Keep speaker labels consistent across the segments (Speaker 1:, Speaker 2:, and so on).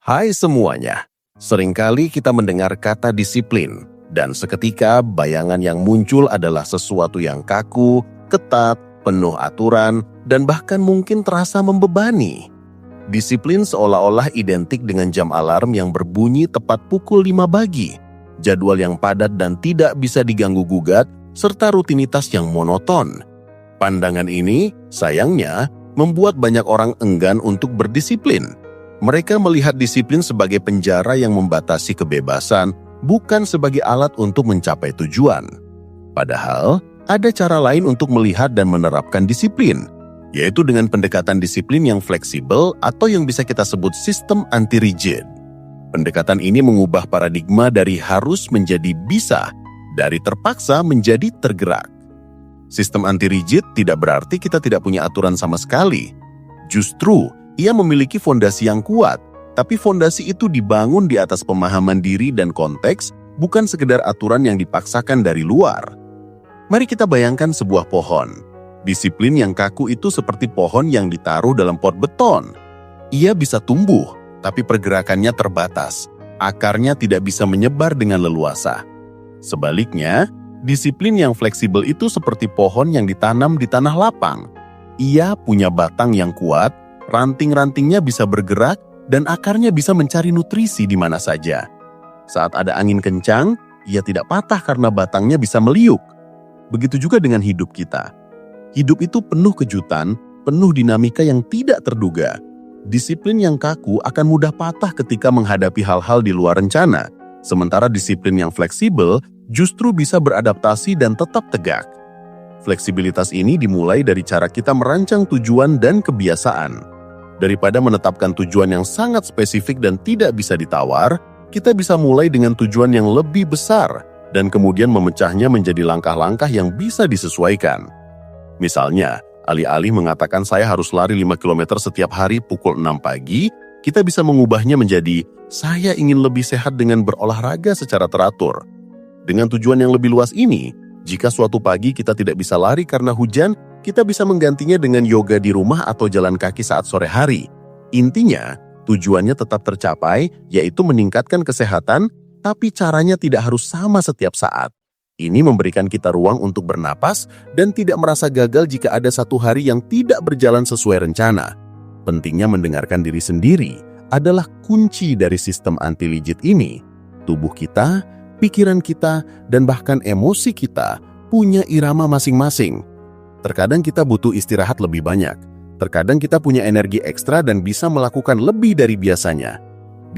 Speaker 1: Hai semuanya, seringkali kita mendengar kata disiplin, dan seketika bayangan yang muncul adalah sesuatu yang kaku, ketat, penuh aturan, dan bahkan mungkin terasa membebani. Disiplin seolah-olah identik dengan jam alarm yang berbunyi tepat pukul 5 pagi, jadwal yang padat dan tidak bisa diganggu-gugat, serta rutinitas yang monoton. Pandangan ini, sayangnya, membuat banyak orang enggan untuk berdisiplin. Mereka melihat disiplin sebagai penjara yang membatasi kebebasan, bukan sebagai alat untuk mencapai tujuan. Padahal, ada cara lain untuk melihat dan menerapkan disiplin, yaitu dengan pendekatan disiplin yang fleksibel atau yang bisa kita sebut sistem anti-rigid. Pendekatan ini mengubah paradigma dari harus menjadi bisa, dari terpaksa menjadi tergerak. Sistem anti-rigid tidak berarti kita tidak punya aturan sama sekali. Justru, ia memiliki fondasi yang kuat, tapi fondasi itu dibangun di atas pemahaman diri dan konteks, bukan sekedar aturan yang dipaksakan dari luar. Mari kita bayangkan sebuah pohon. Disiplin yang kaku itu seperti pohon yang ditaruh dalam pot beton. Ia bisa tumbuh, tapi pergerakannya terbatas. Akarnya tidak bisa menyebar dengan leluasa. Sebaliknya, disiplin yang fleksibel itu seperti pohon yang ditanam di tanah lapang. Ia punya batang yang kuat, ranting-rantingnya bisa bergerak, dan akarnya bisa mencari nutrisi di mana saja. Saat ada angin kencang, ia tidak patah karena batangnya bisa meliuk. Begitu juga dengan hidup kita. Hidup itu penuh kejutan, penuh dinamika yang tidak terduga. Disiplin yang kaku akan mudah patah ketika menghadapi hal-hal di luar rencana, sementara disiplin yang fleksibel justru bisa beradaptasi dan tetap tegak. Fleksibilitas ini dimulai dari cara kita merancang tujuan dan kebiasaan. Daripada menetapkan tujuan yang sangat spesifik dan tidak bisa ditawar, kita bisa mulai dengan tujuan yang lebih besar dan kemudian memecahnya menjadi langkah-langkah yang bisa disesuaikan. Misalnya, alih-alih mengatakan saya harus lari 5 km setiap hari pukul 6 pagi, kita bisa mengubahnya menjadi saya ingin lebih sehat dengan berolahraga secara teratur. Dengan tujuan yang lebih luas ini, jika suatu pagi kita tidak bisa lari karena hujan, kita bisa menggantinya dengan yoga di rumah atau jalan kaki saat sore hari. Intinya, tujuannya tetap tercapai, yaitu meningkatkan kesehatan, tapi caranya tidak harus sama setiap saat. Ini memberikan kita ruang untuk bernapas dan tidak merasa gagal jika ada satu hari yang tidak berjalan sesuai rencana. Pentingnya mendengarkan diri sendiri adalah kunci dari sistem anti-rigid ini. Tubuh kita, pikiran kita, dan bahkan emosi kita punya irama masing-masing. Terkadang kita butuh istirahat lebih banyak. Terkadang kita punya energi ekstra dan bisa melakukan lebih dari biasanya.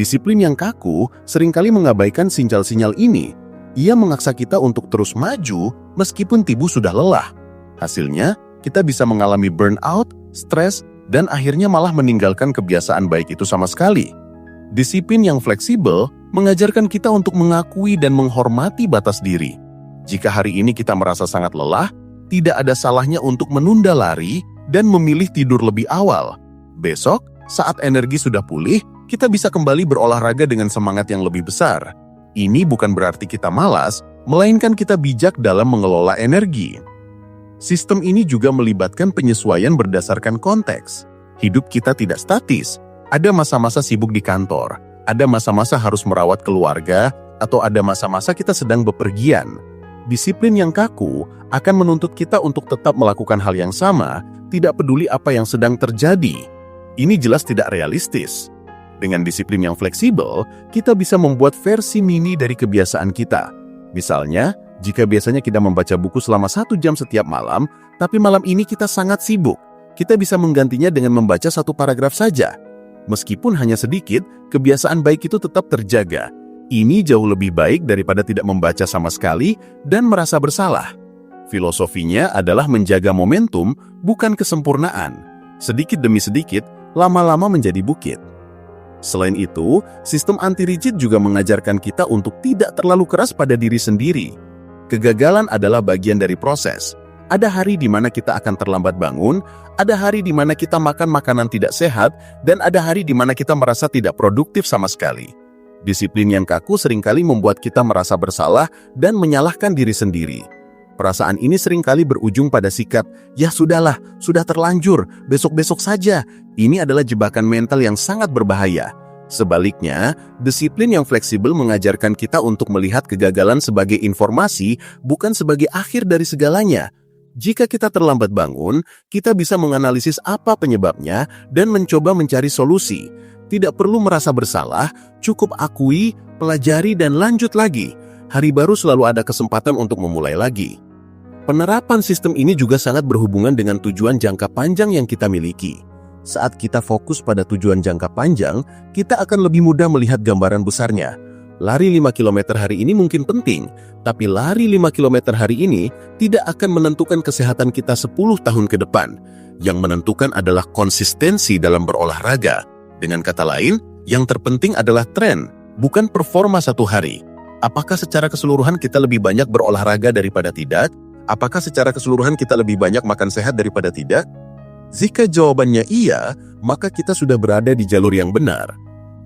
Speaker 1: Disiplin yang kaku seringkali mengabaikan sinyal-sinyal ini. Ia memaksa kita untuk terus maju meskipun tubuh sudah lelah. Hasilnya, kita bisa mengalami burnout, stres, dan akhirnya malah meninggalkan kebiasaan baik itu sama sekali. Disiplin yang fleksibel mengajarkan kita untuk mengakui dan menghormati batas diri. Jika hari ini kita merasa sangat lelah, tidak ada salahnya untuk menunda lari dan memilih tidur lebih awal. Besok, saat energi sudah pulih, kita bisa kembali berolahraga dengan semangat yang lebih besar. Ini bukan berarti kita malas, melainkan kita bijak dalam mengelola energi. Sistem ini juga melibatkan penyesuaian berdasarkan konteks. Hidup kita tidak statis. Ada masa-masa sibuk di kantor, ada masa-masa harus merawat keluarga, atau ada masa-masa kita sedang bepergian. Disiplin yang kaku akan menuntut kita untuk tetap melakukan hal yang sama, tidak peduli apa yang sedang terjadi. Ini jelas tidak realistis. Dengan disiplin yang fleksibel, kita bisa membuat versi mini dari kebiasaan kita. Misalnya, jika biasanya kita membaca buku selama 1 jam setiap malam, tapi malam ini kita sangat sibuk, kita bisa menggantinya dengan membaca 1 paragraf saja. Meskipun hanya sedikit, kebiasaan baik itu tetap terjaga. Ini jauh lebih baik daripada tidak membaca sama sekali dan merasa bersalah. Filosofinya adalah menjaga momentum, bukan kesempurnaan. Sedikit demi sedikit, lama-lama menjadi bukit. Selain itu, sistem anti-rigid juga mengajarkan kita untuk tidak terlalu keras pada diri sendiri. Kegagalan adalah bagian dari proses. Ada hari di mana kita akan terlambat bangun, ada hari di mana kita makan makanan tidak sehat, dan ada hari di mana kita merasa tidak produktif sama sekali. Disiplin yang kaku seringkali membuat kita merasa bersalah dan menyalahkan diri sendiri. Perasaan ini seringkali berujung pada sikap, ya sudahlah, sudah terlanjur, besok-besok saja. Ini adalah jebakan mental yang sangat berbahaya.
Speaker 2: Sebaliknya, disiplin yang fleksibel mengajarkan kita untuk melihat kegagalan sebagai informasi, bukan sebagai akhir dari segalanya. Jika kita terlambat bangun, kita bisa menganalisis apa penyebabnya dan mencoba mencari solusi. Tidak perlu merasa bersalah, cukup akui, pelajari, dan lanjut lagi. Hari baru selalu ada kesempatan untuk memulai lagi. Penerapan sistem ini juga sangat berhubungan dengan tujuan jangka panjang yang kita miliki. Saat kita fokus pada tujuan jangka panjang, kita akan lebih mudah melihat gambaran besarnya. Lari 5 km hari ini mungkin penting, tapi lari 5 km hari ini tidak akan menentukan kesehatan kita 10 tahun ke depan. Yang menentukan adalah konsistensi dalam berolahraga. Dengan kata lain, yang terpenting adalah tren, bukan performa satu hari. Apakah secara keseluruhan kita lebih banyak berolahraga daripada tidak? Apakah secara keseluruhan kita lebih banyak makan sehat daripada tidak? Jika jawabannya iya, maka kita sudah berada di jalur yang benar.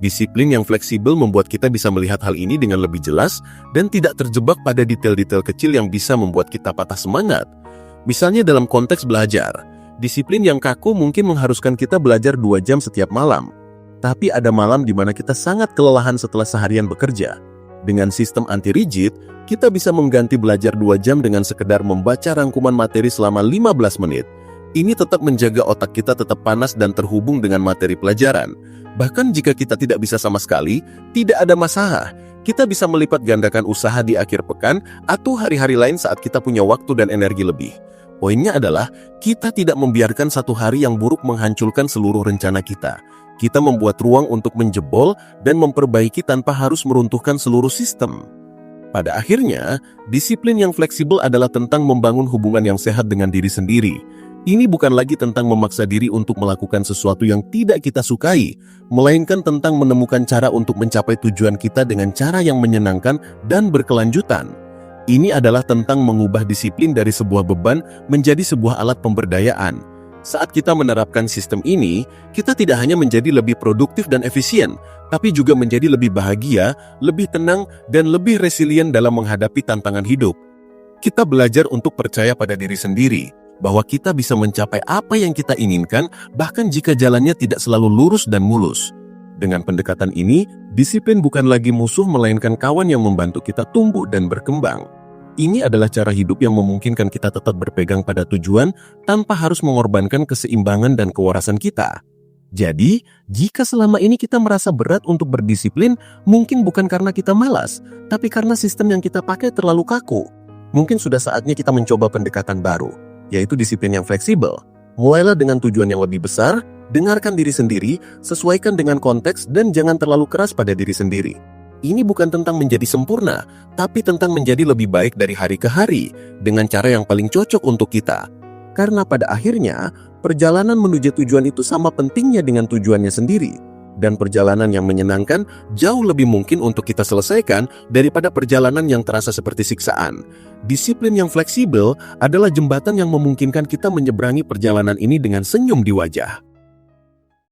Speaker 2: Disiplin yang fleksibel membuat kita bisa melihat hal ini dengan lebih jelas dan tidak terjebak pada detail-detail kecil yang bisa membuat kita patah semangat. Misalnya dalam konteks belajar, disiplin yang kaku mungkin mengharuskan kita belajar 2 jam setiap malam. Tapi ada malam di mana kita sangat kelelahan setelah seharian bekerja. Dengan sistem anti-rigid, kita bisa mengganti belajar 2 jam dengan sekedar membaca rangkuman materi selama 15 menit. Ini tetap menjaga otak kita tetap panas dan terhubung dengan materi pelajaran. Bahkan jika kita tidak bisa sama sekali, tidak ada masalah. Kita bisa melipat gandakan usaha di akhir pekan atau hari-hari lain saat kita punya waktu dan energi lebih. Poinnya adalah, kita tidak membiarkan satu hari yang buruk menghancurkan seluruh rencana kita. Kita membuat ruang untuk menjebol dan memperbaiki tanpa harus meruntuhkan seluruh sistem. Pada akhirnya, disiplin yang fleksibel adalah tentang membangun hubungan yang sehat dengan diri sendiri. Ini bukan lagi tentang memaksa diri untuk melakukan sesuatu yang tidak kita sukai, melainkan tentang menemukan cara untuk mencapai tujuan kita dengan cara yang menyenangkan dan berkelanjutan. Ini adalah tentang mengubah disiplin dari sebuah beban menjadi sebuah alat pemberdayaan. Saat kita menerapkan sistem ini, kita tidak hanya menjadi lebih produktif dan efisien, tapi juga menjadi lebih bahagia, lebih tenang, dan lebih resilient dalam menghadapi tantangan hidup. Kita belajar untuk percaya pada diri sendiri, bahwa kita bisa mencapai apa yang kita inginkan, bahkan jika jalannya tidak selalu lurus dan mulus. Dengan pendekatan ini, disiplin bukan lagi musuh melainkan kawan yang membantu kita tumbuh dan berkembang. Ini adalah cara hidup yang memungkinkan kita tetap berpegang pada tujuan tanpa harus mengorbankan keseimbangan dan kewarasan kita. Jadi, jika selama ini kita merasa berat untuk berdisiplin, mungkin bukan karena kita malas, tapi karena sistem yang kita pakai terlalu kaku. Mungkin sudah saatnya kita mencoba pendekatan baru, yaitu disiplin yang fleksibel. Mulailah dengan tujuan yang lebih besar, dengarkan diri sendiri, sesuaikan dengan konteks, dan jangan terlalu keras pada diri sendiri. Ini bukan tentang menjadi sempurna, tapi tentang menjadi lebih baik dari hari ke hari, dengan cara yang paling cocok untuk kita. Karena pada akhirnya, perjalanan menuju tujuan itu sama pentingnya dengan tujuannya sendiri. Dan perjalanan yang menyenangkan jauh lebih mungkin untuk kita selesaikan daripada perjalanan yang terasa seperti siksaan. Disiplin yang fleksibel adalah jembatan yang memungkinkan kita menyeberangi perjalanan ini dengan senyum di wajah.